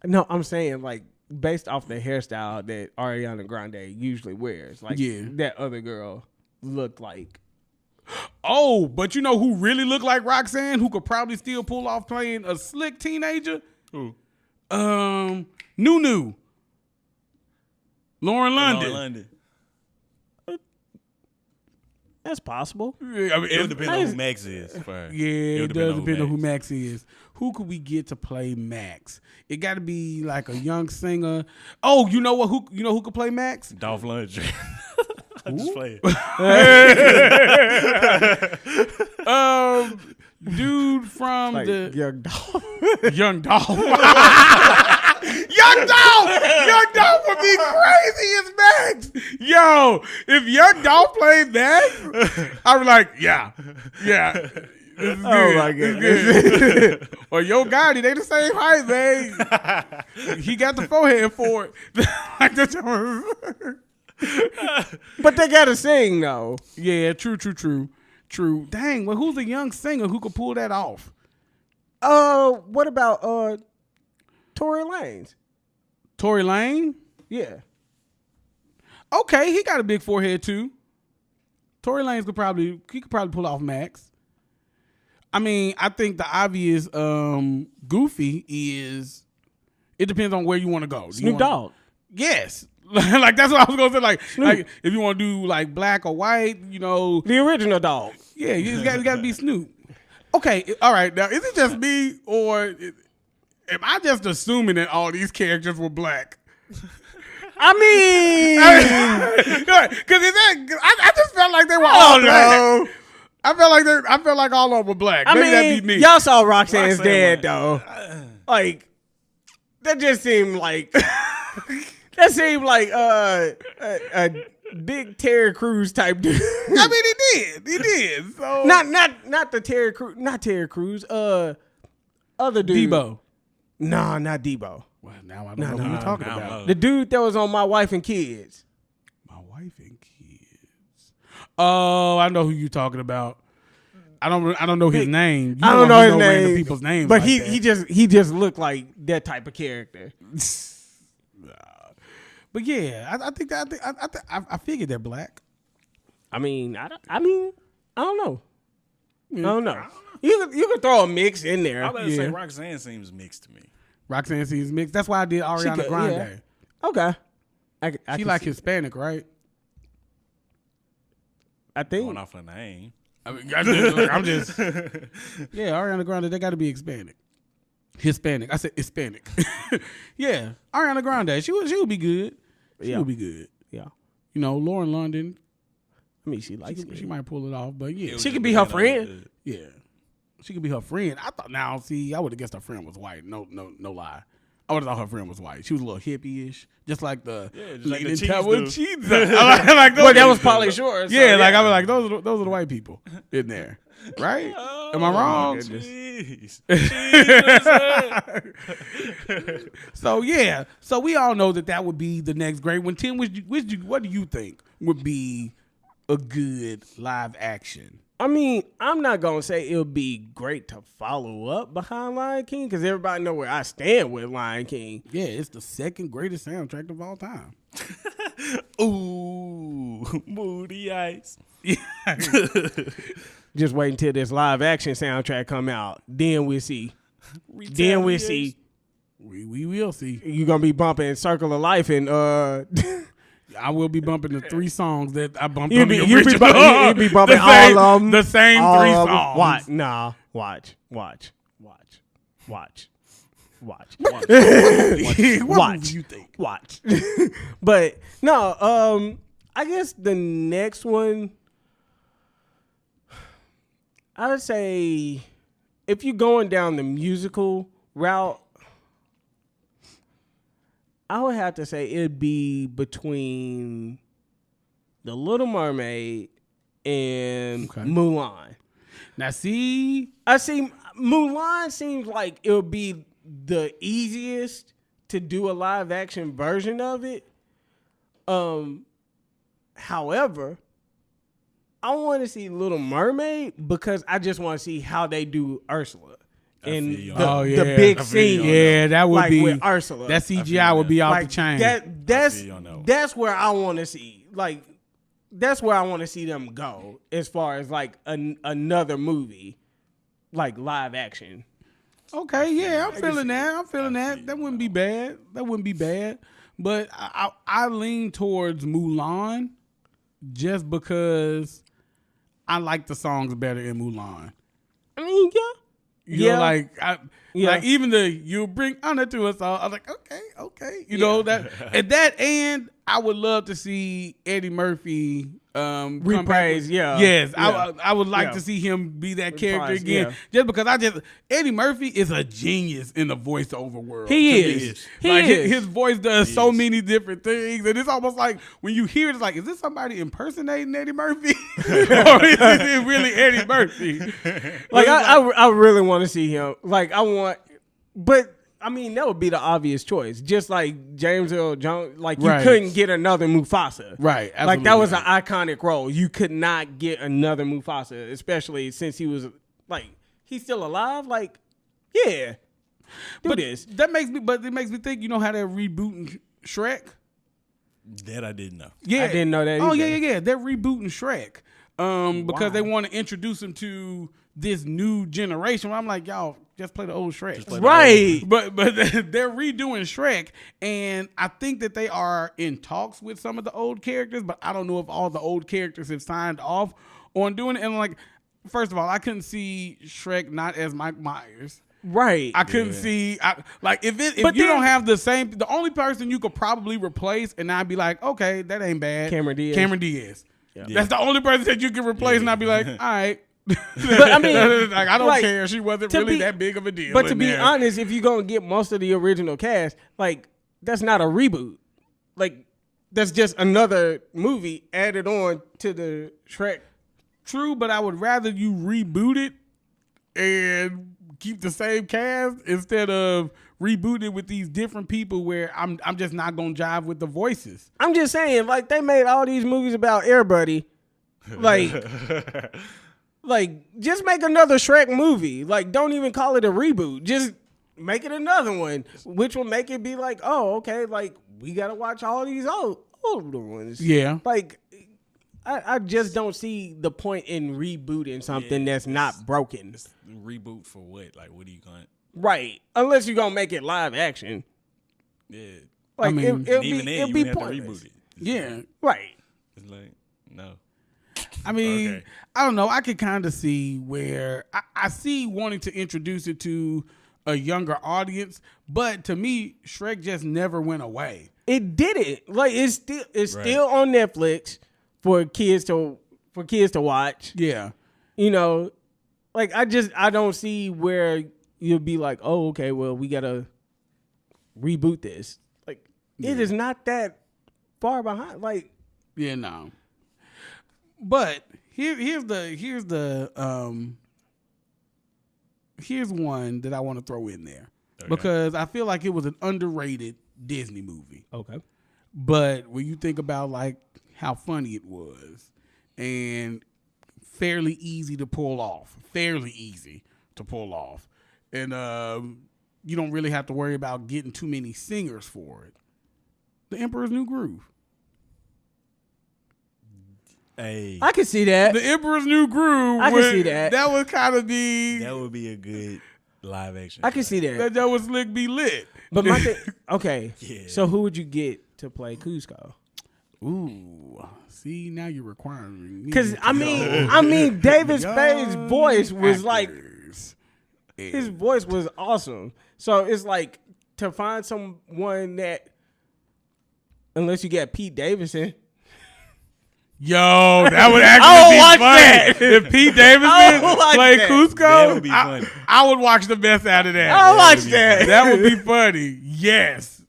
[SPEAKER 1] No, I'm saying like based off the hairstyle that Ariana Grande usually wears. Like that other girl looked like.
[SPEAKER 2] Oh, but you know who really looked like Roxanne, who could probably still pull off playing a slick teenager?
[SPEAKER 3] Who?
[SPEAKER 2] Nunu. Lauren London.
[SPEAKER 1] That's possible.
[SPEAKER 2] Yeah, I mean,
[SPEAKER 3] It would depend on who Max is.
[SPEAKER 2] Yeah, it does depend on who Max is. Who could we get to play Max? It got to be like a young singer. Oh, you know what? Who could play Max?
[SPEAKER 3] Dolph Lundgren. I'm just playing.
[SPEAKER 2] Dude from
[SPEAKER 1] Like
[SPEAKER 2] the
[SPEAKER 1] Young Dolph.
[SPEAKER 2] Young Dolph. Young Dolph would be crazy as Max. Yo, if Young Dolph played Max, I was like, yeah. This is good.
[SPEAKER 1] Oh my goodness.
[SPEAKER 2] Or Yo Gotti, they the same height, man. He got the forehead for it.
[SPEAKER 1] But they gotta sing though.
[SPEAKER 2] Yeah, true. Dang, well, who's a young singer who could pull that off?
[SPEAKER 1] What about Tory Lanez?
[SPEAKER 2] Tory Lane?
[SPEAKER 1] Yeah.
[SPEAKER 2] Okay, he got a big forehead too. Tory Lanez could probably pull off Max. I mean, I think the obvious Goofy is. It depends on where you want to go.
[SPEAKER 1] Snoop Dogg.
[SPEAKER 2] Yes. Like that's what I was gonna say. Like if you want to do like black or white, you know,
[SPEAKER 1] The original dog.
[SPEAKER 2] yeah, it's got to be Snoop. Okay, all right. Now, is it just me or am I just assuming that all these characters were black?
[SPEAKER 1] I mean,
[SPEAKER 2] Because I just felt like they were all black.
[SPEAKER 1] no.
[SPEAKER 2] I felt like all of them were black.
[SPEAKER 1] I
[SPEAKER 2] Maybe that'd
[SPEAKER 1] mean,
[SPEAKER 2] be me.
[SPEAKER 1] y'all saw Roxanne's
[SPEAKER 3] Roxanne
[SPEAKER 1] dad though. Like that just seemed like a big Terry Crews type dude.
[SPEAKER 2] I mean, he did. So
[SPEAKER 1] not the Terry Crews, not Terry Crews. Other dude.
[SPEAKER 2] Debo.
[SPEAKER 1] No, not Debo.
[SPEAKER 2] Well, now I don't know who you're talking
[SPEAKER 3] now I
[SPEAKER 2] about.
[SPEAKER 3] know.
[SPEAKER 1] The dude that was on My Wife and Kids.
[SPEAKER 2] My wife and kids. Oh, I know who you're talking about. I don't know his name. You
[SPEAKER 1] I don't know his
[SPEAKER 2] random
[SPEAKER 1] name.
[SPEAKER 2] people's names,
[SPEAKER 1] but
[SPEAKER 2] like
[SPEAKER 1] he
[SPEAKER 2] that.
[SPEAKER 1] he just looked like that type of character.
[SPEAKER 2] But yeah, I figured they're black.
[SPEAKER 1] I mean, I don't know. I don't know. You could throw a mix in there.
[SPEAKER 3] I was about to say Roxanne seems mixed to me.
[SPEAKER 2] Roxanne seems mixed. That's why I did Ariana
[SPEAKER 1] could,
[SPEAKER 2] Grande.
[SPEAKER 1] yeah. Okay. I
[SPEAKER 2] She
[SPEAKER 1] can
[SPEAKER 2] like
[SPEAKER 1] see-
[SPEAKER 2] Hispanic, right?
[SPEAKER 1] I think.
[SPEAKER 3] Going off her name.
[SPEAKER 2] I mean, I'm just yeah, Ariana Grande, they got to be Hispanic. I said Hispanic. Yeah, Ariana Grande, she would be good. She
[SPEAKER 1] Yeah.
[SPEAKER 2] would be good.
[SPEAKER 1] Yeah.
[SPEAKER 2] You know, Lauren London,
[SPEAKER 1] I mean, she likes
[SPEAKER 2] she
[SPEAKER 1] it.
[SPEAKER 2] might pull it off, but yeah,
[SPEAKER 1] She could be her friend.
[SPEAKER 2] yeah, she could be her friend. I thought now, see, I would have guessed her friend was white. No lie. I would have thought her friend was white. She was a little hippie-ish, just like the
[SPEAKER 3] just like the
[SPEAKER 2] leaning
[SPEAKER 3] cheese
[SPEAKER 2] toward
[SPEAKER 3] dude.
[SPEAKER 2] cheese. like those
[SPEAKER 1] Well, that was Pauly Shore. So
[SPEAKER 2] yeah, like I was like those are the white people in there, right? Am I wrong?
[SPEAKER 3] Jeez.
[SPEAKER 2] So yeah, so we all know that would be the next great one. Tim, what do you think would be a good live action?
[SPEAKER 1] I mean, I'm not gonna say it'll be great to follow up behind Lion King because everybody know where I stand with Lion King.
[SPEAKER 2] Yeah, it's the second greatest soundtrack of all time.
[SPEAKER 3] Ooh, moody ice.
[SPEAKER 1] Just wait until this live action soundtrack come out. Then we'll see. Then we'll see.
[SPEAKER 2] We will see.
[SPEAKER 1] You gonna be bumping Circle of Life and
[SPEAKER 2] I will be bumping the 3 songs that I bumped
[SPEAKER 1] you
[SPEAKER 2] on the
[SPEAKER 1] be
[SPEAKER 2] original.
[SPEAKER 1] bumping
[SPEAKER 2] same,
[SPEAKER 1] all of them.
[SPEAKER 2] The same
[SPEAKER 1] all
[SPEAKER 2] 3
[SPEAKER 1] of 'em.
[SPEAKER 2] songs.
[SPEAKER 1] Watch, nah, watch. Watch.
[SPEAKER 2] What
[SPEAKER 1] Watch.
[SPEAKER 2] do you think?
[SPEAKER 1] Watch. But no, I guess the next one I would say if you're going down the musical route, I would have to say it'd be between The Little Mermaid and Mulan.
[SPEAKER 2] Now, see,
[SPEAKER 1] I see Mulan seems like it would be the easiest to do a live action version of it. However, I want to see Little Mermaid because I just want to see how they do Ursula and the big scene.
[SPEAKER 2] Yeah, that would
[SPEAKER 1] like
[SPEAKER 2] be
[SPEAKER 1] with Ursula.
[SPEAKER 2] That CGI would be off
[SPEAKER 1] like
[SPEAKER 2] the chain.
[SPEAKER 1] That's where I want to see. Like that's where I want to see them go as far as like another movie, like live action.
[SPEAKER 2] Okay, yeah, I'm feeling that. That wouldn't be bad. But I lean towards Mulan just because I like the songs better in Mulan.
[SPEAKER 1] I mean, yeah.
[SPEAKER 2] You know, like even the "You Bring Honor to Us All." I was like, okay. You know that at that end, I would love to see Eddie Murphy
[SPEAKER 1] reprise.
[SPEAKER 2] Yes, I would like to see him be that character again. Just because Eddie Murphy is a genius in the voiceover world.
[SPEAKER 1] He is.
[SPEAKER 2] His voice does so many different things, and it's almost like when you hear it, it's like, is this somebody impersonating Eddie Murphy, or is it really Eddie Murphy?
[SPEAKER 1] Like I really want to see him. Like but I mean that would be the obvious choice. Just like James Earl Jones, like you couldn't get another Mufasa.
[SPEAKER 2] Right. Absolutely.
[SPEAKER 1] Like that was an iconic role. You could not get another Mufasa, especially since he was like he's still alive. Like, yeah. This.
[SPEAKER 2] It makes me think, you know how they're rebooting Shrek?
[SPEAKER 3] That I didn't know.
[SPEAKER 2] Yeah.
[SPEAKER 1] I didn't know that either.
[SPEAKER 2] Oh, yeah. They're rebooting Shrek. Because they want to introduce him to this new generation. I'm like, y'all just play the old Shrek.
[SPEAKER 1] Right.
[SPEAKER 2] But they're redoing Shrek, and I think that they are in talks with some of the old characters, but I don't know if all the old characters have signed off on doing it. And like, first of all, I couldn't see Shrek not as Mike Myers.
[SPEAKER 1] Right.
[SPEAKER 2] I couldn't see if you don't have the only person you could probably replace and I'd be like, okay, that ain't bad. Cameron Diaz. Yeah. That's the only person that you can replace and I'd be like, all right.
[SPEAKER 1] But I mean,
[SPEAKER 2] like, I don't care. She wasn't really that big of a deal.
[SPEAKER 1] But to be honest, if you're gonna get most of the original cast, like that's not a reboot. Like that's just another movie added on to the Shrek.
[SPEAKER 2] True, but I would rather you reboot it and keep the same cast instead of reboot it with these different people where I'm just not gonna jive with the voices.
[SPEAKER 1] I'm just saying, like they made all these movies about Air Buddy, like. Like, just make another Shrek movie. Like, don't even call it a reboot. Just make it another one, which will make it be like, oh, okay, like, we got to watch all these older ones.
[SPEAKER 2] Yeah.
[SPEAKER 1] Like, I just don't see the point in rebooting something that's not broken.
[SPEAKER 3] Reboot for what? Like, what are you going to...
[SPEAKER 1] Right. Unless you're going to make it live action.
[SPEAKER 3] Yeah.
[SPEAKER 1] Like,
[SPEAKER 3] I mean, it'll be pointless.
[SPEAKER 2] Reboot it. Yeah.
[SPEAKER 1] Right.
[SPEAKER 3] It's like, no.
[SPEAKER 2] I mean, I don't know. I could kind of see where I see wanting to introduce it to a younger audience, but to me, Shrek just never went away.
[SPEAKER 1] It didn't. Like it's still on Netflix for kids to watch.
[SPEAKER 2] Yeah.
[SPEAKER 1] You know, like I don't see where you'll be like, oh, okay, well, we gotta reboot this. Like it is not that far behind. Like,
[SPEAKER 2] yeah, no. But here's one that I want to throw in there because I feel like it was an underrated Disney movie.
[SPEAKER 1] Okay.
[SPEAKER 2] But when you think about like how funny it was and fairly easy to pull off, and you don't really have to worry about getting too many singers for it. The Emperor's New Groove.
[SPEAKER 3] Hey.
[SPEAKER 1] I can see that.
[SPEAKER 2] The Emperor's New Groove.
[SPEAKER 1] I can see that.
[SPEAKER 2] That would kind of be...
[SPEAKER 3] That would be a good live action.
[SPEAKER 1] I can see that.
[SPEAKER 2] That would slick be lit.
[SPEAKER 1] But my thing... Okay.
[SPEAKER 3] Yeah.
[SPEAKER 1] So who would you get to play Kuzco?
[SPEAKER 2] Ooh. See, now you're requiring me.
[SPEAKER 1] Because, I mean, David Spade's voice was like... His voice was awesome. So it's like to find someone that... Unless you got Pete Davidson...
[SPEAKER 2] Yo, that would actually be funny. If Pete Davidson played Cusco,
[SPEAKER 3] That would be funny.
[SPEAKER 2] I would watch the mess out of that.
[SPEAKER 1] I'll watch that.
[SPEAKER 2] That would be funny. Yes.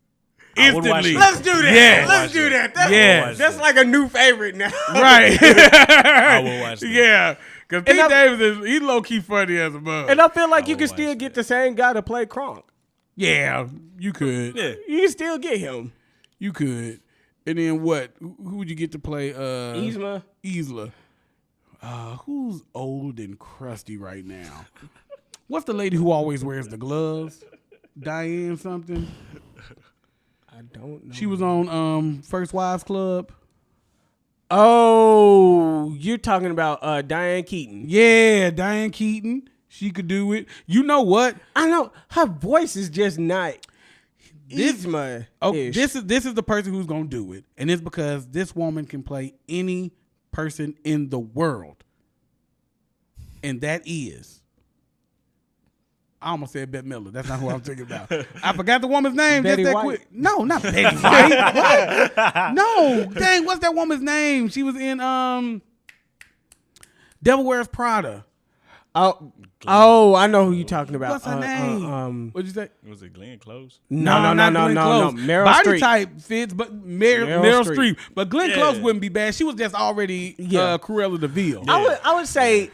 [SPEAKER 3] I would watch
[SPEAKER 2] Instantly.
[SPEAKER 3] that.
[SPEAKER 1] Let's do that.
[SPEAKER 2] Yes.
[SPEAKER 1] Let's do that. That's,
[SPEAKER 2] Yes.
[SPEAKER 1] that's like a new favorite now.
[SPEAKER 2] Right.
[SPEAKER 3] I will watch that.
[SPEAKER 2] Yeah. Because Pete Davidson, he low-key funny as a bug.
[SPEAKER 1] And I feel like
[SPEAKER 3] I
[SPEAKER 1] you
[SPEAKER 3] will
[SPEAKER 1] can
[SPEAKER 3] watch
[SPEAKER 1] still
[SPEAKER 3] that.
[SPEAKER 1] get the same guy to play Kronk.
[SPEAKER 2] Yeah, you could.
[SPEAKER 3] Yeah.
[SPEAKER 1] You can still get him.
[SPEAKER 2] You could. And then what? Who would you get to play?
[SPEAKER 1] Yzma.
[SPEAKER 2] Isla. Who's old and crusty right now? What's the lady who always wears the gloves? Diane something.
[SPEAKER 1] I don't know.
[SPEAKER 2] She was on First Wives Club.
[SPEAKER 1] Oh, you're talking about Diane Keaton.
[SPEAKER 2] Yeah, Diane Keaton. She could do it. You know what?
[SPEAKER 1] I know her voice is just not Yzma.
[SPEAKER 2] Oh, this is the person who's gonna do it, and it's because this woman can play any person in the world, and that is. I almost said Bette Midler. That's not who I'm thinking about. I forgot the woman's name.
[SPEAKER 1] Betty
[SPEAKER 2] just that
[SPEAKER 1] White.
[SPEAKER 2] quick. No, not Betty White. What? No, dang, what's that woman's name? She was in Devil Wears Prada.
[SPEAKER 1] Oh, I know who you're talking about.
[SPEAKER 2] What's her name? What'd you say?
[SPEAKER 3] Was it Glenn Close?
[SPEAKER 1] No.
[SPEAKER 2] Not Glenn Close.
[SPEAKER 1] Meryl
[SPEAKER 2] Body
[SPEAKER 1] Streep.
[SPEAKER 2] type fits, but Meryl
[SPEAKER 1] Meryl
[SPEAKER 2] Streep. But Glenn
[SPEAKER 3] Yeah.
[SPEAKER 2] Close wouldn't be bad. She was just already Cruella de Vil.
[SPEAKER 1] I would say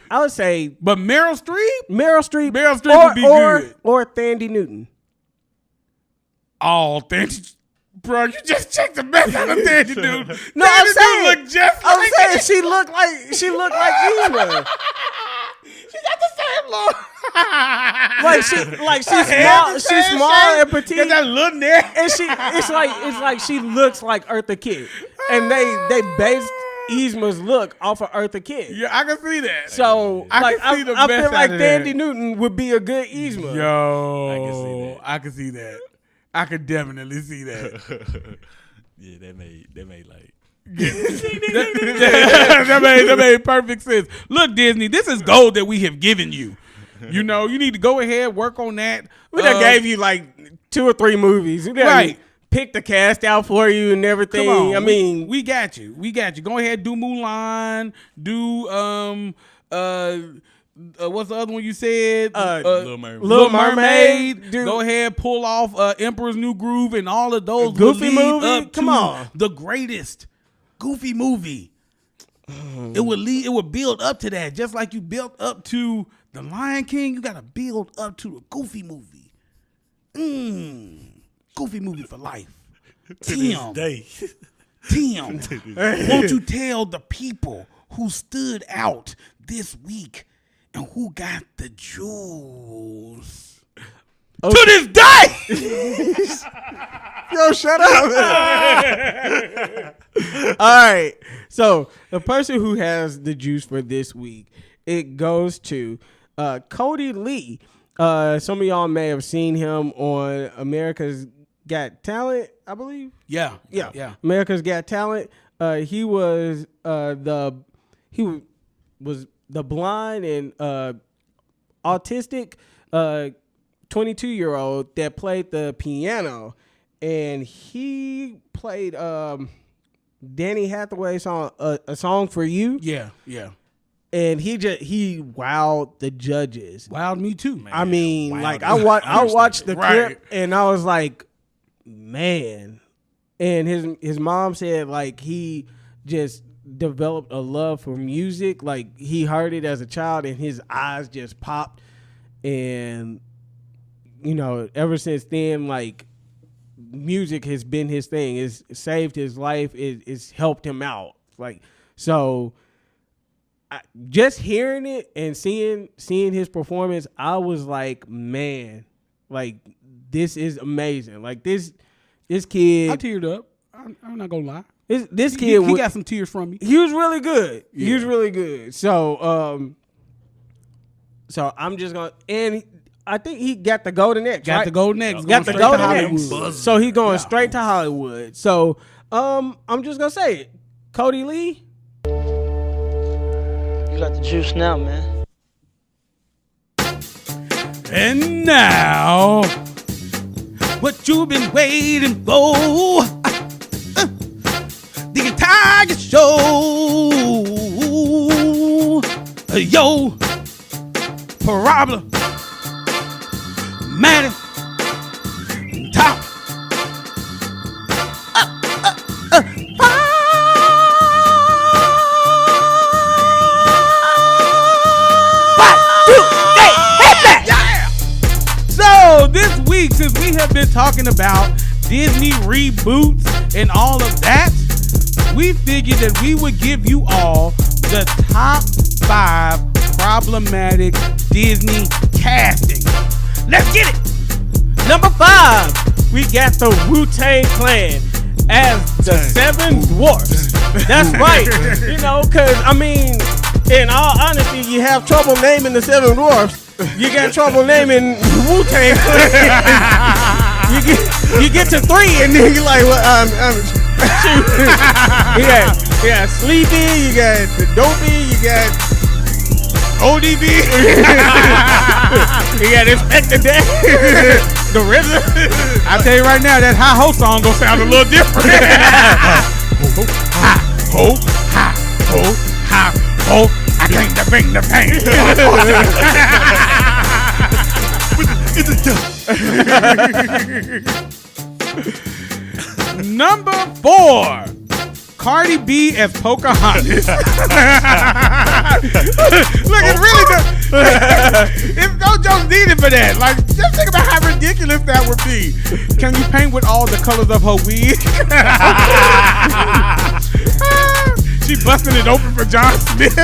[SPEAKER 2] But Meryl Streep?
[SPEAKER 1] Meryl Streep.
[SPEAKER 2] Meryl Streep would be good.
[SPEAKER 1] Or Thandie Newton.
[SPEAKER 2] Oh, bro, you just checked the mess out of Thandie Newton.
[SPEAKER 1] No, I'm saying,
[SPEAKER 2] look just
[SPEAKER 1] I'm
[SPEAKER 2] like
[SPEAKER 1] saying she looked like Yzma.
[SPEAKER 2] she got the same look.
[SPEAKER 1] She's small and petite.
[SPEAKER 2] Got that little neck.
[SPEAKER 1] And it's like she looks like Eartha Kitt. And they based Yzma's look off of Eartha Kitt.
[SPEAKER 2] Yeah, I can see that.
[SPEAKER 1] So
[SPEAKER 2] I can see the
[SPEAKER 1] I
[SPEAKER 2] mess
[SPEAKER 1] feel like
[SPEAKER 2] out of that.
[SPEAKER 1] Thandie Newton would be a good Yzma.
[SPEAKER 2] Yo, I can see that. I could definitely see that.
[SPEAKER 3] Yeah, that made like.
[SPEAKER 2] that made perfect sense. Look, Disney, this is gold that we have given you. You know, you need to go ahead, work on that.
[SPEAKER 1] We done gave you like 2 or 3 movies. We done
[SPEAKER 2] Right.
[SPEAKER 1] picked the cast out for you and everything.
[SPEAKER 2] Come on.
[SPEAKER 1] I mean,
[SPEAKER 2] we got you. We got you. Go ahead, do Mulan. Do what's the other one you said?
[SPEAKER 3] Little Mermaid.
[SPEAKER 2] Little Mermaid.
[SPEAKER 1] Dude.
[SPEAKER 2] Go ahead, pull off Emperor's New Groove and all of those.
[SPEAKER 1] Goofy
[SPEAKER 2] will lead
[SPEAKER 1] movie?
[SPEAKER 2] Up
[SPEAKER 1] Come
[SPEAKER 2] to
[SPEAKER 1] on.
[SPEAKER 2] the greatest Goofy movie. It would build up to that, just like you built up to the Lion King. You got to build up to the Goofy movie. Goofy movie for life.
[SPEAKER 3] To this day.
[SPEAKER 2] Tim, won't you tell the people who stood out this week and who got the jewels? To this day!
[SPEAKER 1] yo, shut up. All right. So the person who has the juice for this week, it goes to Cody Lee. Some of y'all may have seen him on America's Got Talent, I believe.
[SPEAKER 2] Yeah.
[SPEAKER 1] America's Got Talent. He was the blind and autistic 22-year-old that played the piano, and he played Danny Hathaway's song, a song for you.
[SPEAKER 2] Yeah.
[SPEAKER 1] And he wowed the judges.
[SPEAKER 2] Wowed me too, man.
[SPEAKER 1] I mean,
[SPEAKER 3] Wowed
[SPEAKER 1] like
[SPEAKER 3] them.
[SPEAKER 1] I watched the
[SPEAKER 2] Right.
[SPEAKER 1] clip and I was like, man. And his mom said like he just developed a love for music. Like he heard it as a child and his eyes just popped. And you know, ever since then, like music has been his thing. It's saved his life. It's helped him out. Like so. Just hearing it and seeing his performance, I was like, man, like this is amazing. Like this kid,
[SPEAKER 2] I teared up. I'm not gonna lie.
[SPEAKER 1] This kid,
[SPEAKER 2] he got some tears from me.
[SPEAKER 1] He was really good.
[SPEAKER 2] Yeah.
[SPEAKER 1] He was really good. So, I'm just gonna, and I think he got the golden X.
[SPEAKER 2] Got
[SPEAKER 1] right?
[SPEAKER 2] the golden X.
[SPEAKER 1] Got the
[SPEAKER 2] Going straight to
[SPEAKER 1] golden X.
[SPEAKER 2] Hollywood.
[SPEAKER 1] So he going straight to Hollywood. So, I'm just gonna say it, Cody Lee.
[SPEAKER 5] You got the juice now, man.
[SPEAKER 2] And now, what you've been waiting for, the entire show. Yo, Parabola, Maddie, Top. So this week, since we have been talking about Disney reboots and all of that, we figured that we would give you all the top 5 problematic Disney casting. Let's get it.
[SPEAKER 1] Number 5, we got the Wu-Tang Clan as the 7 Dwarfs. That's right. You know, because, I mean, in all honesty, you have trouble naming the 7 Dwarfs. You got trouble naming Wu-Tang Clan. you get to 3 and then you're like, well, you got Sleepy, you got the Dopey, you got ODB, you got Inspector Deck, the RZA.
[SPEAKER 2] I tell you right now, that High Ho song gonna sound a little different. Ho, ha, ho, ha, ho. I came to bring the pain. Number 4, Cardi B as Pocahontas. Look, it really does. It's no jokes needed for that. Like, just think about how ridiculous that would be. Can you paint with all the colors of her wig? She busting it open for John Smith.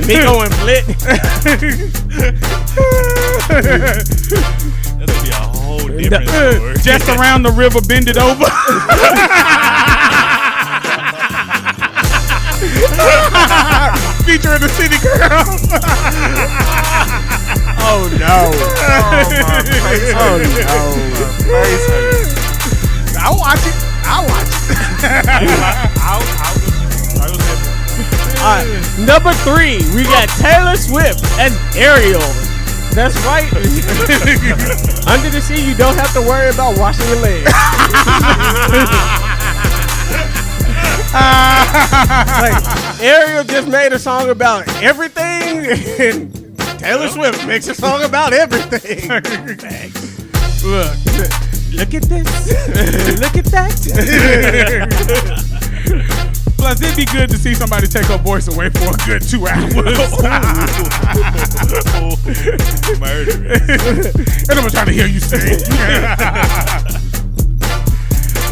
[SPEAKER 1] Miko and Blit.
[SPEAKER 3] That's gonna be a whole different story.
[SPEAKER 2] Just around the river, bend it over. Featuring the city girl.
[SPEAKER 1] Oh no. Oh no.
[SPEAKER 2] I'll watch it.
[SPEAKER 3] I'll go
[SPEAKER 1] All right, number 3, we got Taylor Swift as Ariel. That's right. Under the sea, you don't have to worry about washing your legs. Like, Ariel just made a song about everything, and Taylor Swift makes a song about everything.
[SPEAKER 2] Look at this. Look at that. Plus, it'd be good to see somebody take her voice away for a good 2 hours.
[SPEAKER 3] Murderous.
[SPEAKER 2] And I'm trying to hear you sing.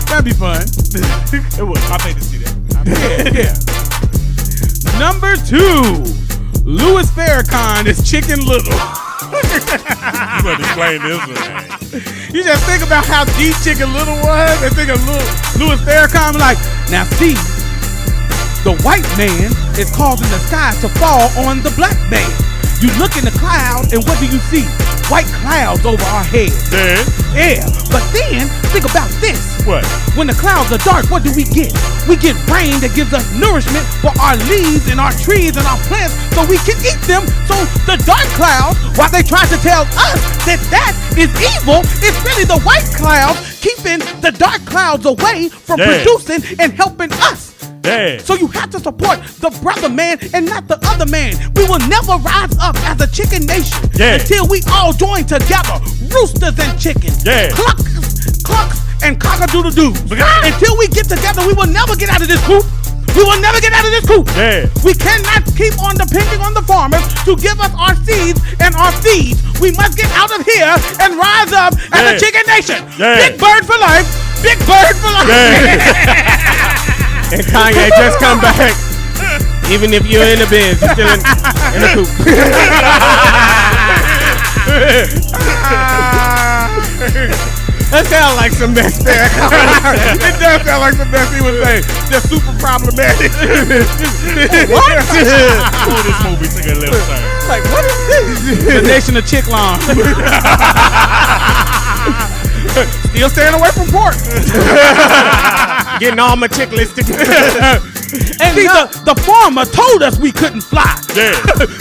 [SPEAKER 2] That'd be fun.
[SPEAKER 3] It would. I paid to see that.
[SPEAKER 2] Yeah. Number 2, Louis Farrakhan is Chicken Little.
[SPEAKER 3] You better explain this one, man.
[SPEAKER 2] You just think about how deep Chicken Little was and think of Louis Farrakhan like, now see, the white man is causing the sky to fall on the black man. You look in the clouds and what do you see? White clouds over our heads.
[SPEAKER 3] Then?
[SPEAKER 2] Yeah, but then think about this.
[SPEAKER 3] What?
[SPEAKER 2] When the clouds are dark, what do we get? We get rain that gives us nourishment for our leaves and our trees and our plants so we can eat them. So the dark clouds, while they try to tell us that is evil, it's really the white clouds keeping the dark clouds away from producing and helping us.
[SPEAKER 3] Yeah.
[SPEAKER 2] So you have to support the brother man and not the other man. We will never rise up as a chicken nation until we all join together. Roosters and chickens. Clucks and cock-a-doodle-doos. Until we get together, we will never get out of this coop. We will never get out of this coop. We cannot keep on depending on the farmers to give us our seeds and our feeds. We must get out of here and rise up as a chicken nation. Big bird for life. Big bird for life.
[SPEAKER 1] And Kanye just come back. Even if you're in the biz, you're still in the coop. That sounds like some mess there.
[SPEAKER 2] It does sound like some mess he would say. They're super problematic.
[SPEAKER 1] What?
[SPEAKER 3] Oh, this movie took a left turn.
[SPEAKER 1] Like, what is this?
[SPEAKER 2] The nation of chick long. Still staying away from pork.
[SPEAKER 1] Getting all my chicklets together.
[SPEAKER 2] And see, the farmer told us we couldn't fly.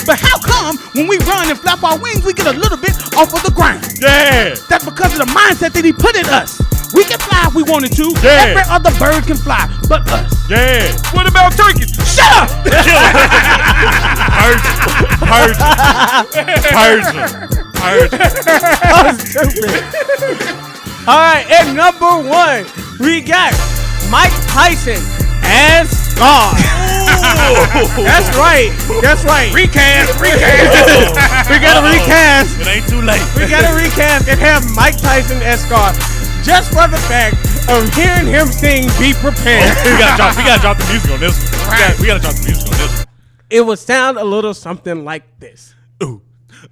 [SPEAKER 2] But how come when we run and flap our wings, we get a little bit off of the ground?
[SPEAKER 3] Yeah.
[SPEAKER 2] That's because of the mindset that he put in us. We can fly if we wanted to.
[SPEAKER 3] Yeah.
[SPEAKER 2] Every other bird can fly, but us.
[SPEAKER 3] Yeah.
[SPEAKER 2] What about turkeys? Shut up!
[SPEAKER 3] Persian.
[SPEAKER 1] All right, at number 1, we got Mike Tyson as Scar. That's right. Recast. We gotta recast.
[SPEAKER 3] It ain't too late.
[SPEAKER 1] We gotta recast and have Mike Tyson as Scar. Just for the fact of hearing him sing "Be Prepared."
[SPEAKER 3] We gotta drop the music on this one. We gotta drop the music on this one.
[SPEAKER 1] It would sound a little something like this.
[SPEAKER 3] Ooh,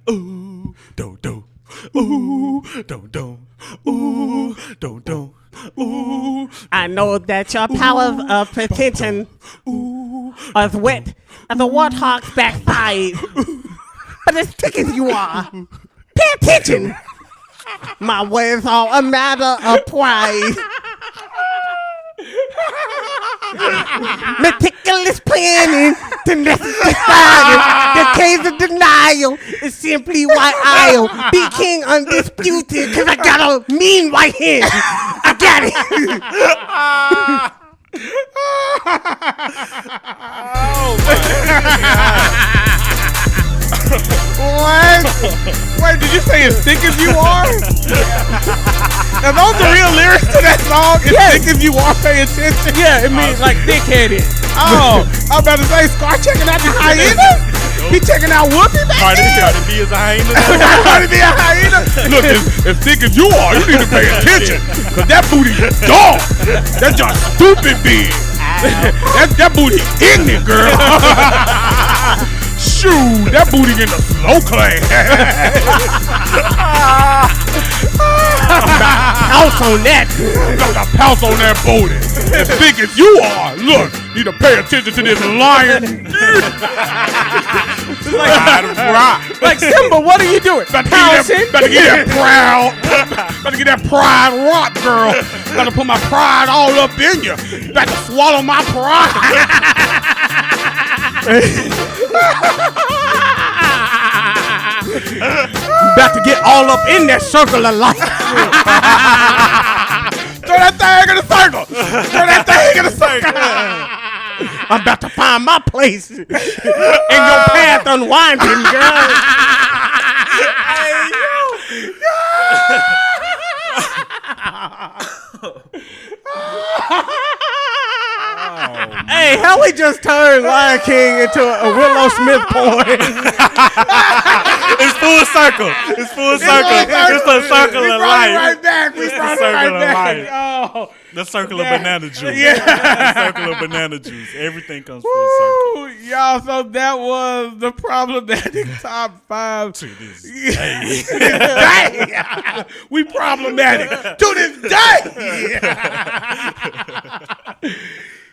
[SPEAKER 3] ooh, do do. Ooh, do do. Ooh, do do. Ooh.
[SPEAKER 1] I know that your powers of pretension are as wet as a warthog's backside. But as thick as you are, pay attention. My words are a matter of pride. Meticulous planning to deciding the case of denial is simply why I'll be king undisputed, cause I got a mean right hand. I got it.
[SPEAKER 2] What? Wait, did you say as thick as you are? Are those the real lyrics to that song? As thick as you are, pay attention.
[SPEAKER 1] Yeah, it means like thick-headed.
[SPEAKER 2] Oh, I'm about to say, Scar checking out the hyena? He checking out Whoopi back
[SPEAKER 3] Cardi
[SPEAKER 2] there?
[SPEAKER 3] B is a hyena.
[SPEAKER 2] Cardi B a hyena? Look, as thick as you are, you need to pay attention. Cause that booty dog. That's just stupid big. that booty ignorant, girl. Shoot, that booty in the slow class.
[SPEAKER 1] Pounce on that.
[SPEAKER 2] Got to pounce on that booty. As thick as you are, look, need to pay attention to this lion.
[SPEAKER 1] Like Simba, what are you doing? Pouncing?
[SPEAKER 2] About to get that proud. About to get that pride rock, girl. About to put my pride all up in you. About to swallow my pride.
[SPEAKER 1] About to get all up in that circle of life.
[SPEAKER 2] Throw that thing in the circle. Throw that thing in the circle.
[SPEAKER 1] I'm about to find my place in your path unwinding, girl. Hey, how we just turned Lion King into a Willow Smith poem?
[SPEAKER 3] It's full circle. It's full circle. It's the circle of life.
[SPEAKER 2] Right back. We brought it right back. Oh.
[SPEAKER 3] The circle of banana juice.
[SPEAKER 2] Yeah.
[SPEAKER 3] The circle of banana juice. Everything comes full circle.
[SPEAKER 2] Woo, y'all, so that was the problematic top 5.
[SPEAKER 3] To this day.
[SPEAKER 2] Dang. We problematic to this day.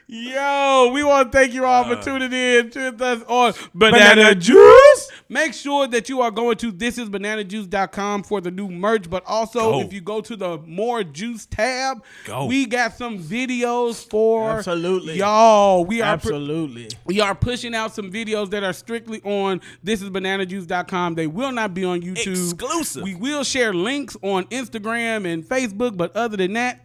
[SPEAKER 2] Yo, we want to thank you all for tuning in to us on Banana Juice. Make sure that you are going to thisisbananajuice.com for the new merch, but also if you go to the More Juice tab, we got some videos for y'all. We are we are pushing out some videos that are strictly on thisisbananajuice.com. They will not be on YouTube.
[SPEAKER 3] Exclusive.
[SPEAKER 2] We will share links on Instagram and Facebook, but other than that,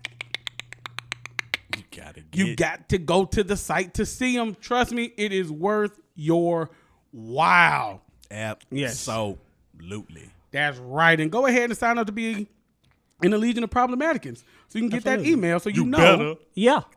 [SPEAKER 2] you got to go to the site to see them. Trust me, it is worth your while.
[SPEAKER 3] Absolutely.
[SPEAKER 2] That's right. And go ahead and sign up to be in the Legion of Problematicans so you can get that email so you know
[SPEAKER 3] better.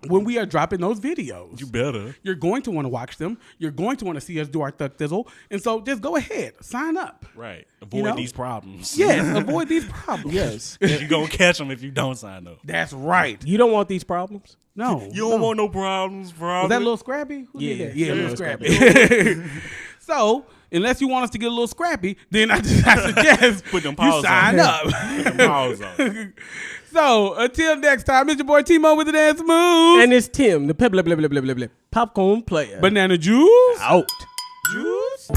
[SPEAKER 2] when we are dropping those videos.
[SPEAKER 3] You better.
[SPEAKER 2] You're going to want to watch them. You're going to want to see us do our thuck thizzle. And so just go ahead. Sign up.
[SPEAKER 3] Right. Avoid these problems.
[SPEAKER 2] Yes. Avoid these problems.
[SPEAKER 1] Yes.
[SPEAKER 3] You're going to catch them if you don't sign up.
[SPEAKER 2] That's right.
[SPEAKER 1] You don't want these problems?
[SPEAKER 2] No.
[SPEAKER 3] You don't want no problems, bro.
[SPEAKER 2] Was that a little scrappy? Who did that? Yeah, a little scrappy. So, unless you want us to get a little scrappy, then I suggest
[SPEAKER 3] Put them
[SPEAKER 2] you
[SPEAKER 3] paws
[SPEAKER 2] sign
[SPEAKER 3] on.
[SPEAKER 2] up.
[SPEAKER 3] Put them paws on.
[SPEAKER 2] So, until next time, it's your boy Timo with the dance move.
[SPEAKER 1] And it's Tim, the popcorn player.
[SPEAKER 2] Banana juice.
[SPEAKER 1] Out.
[SPEAKER 2] Juice.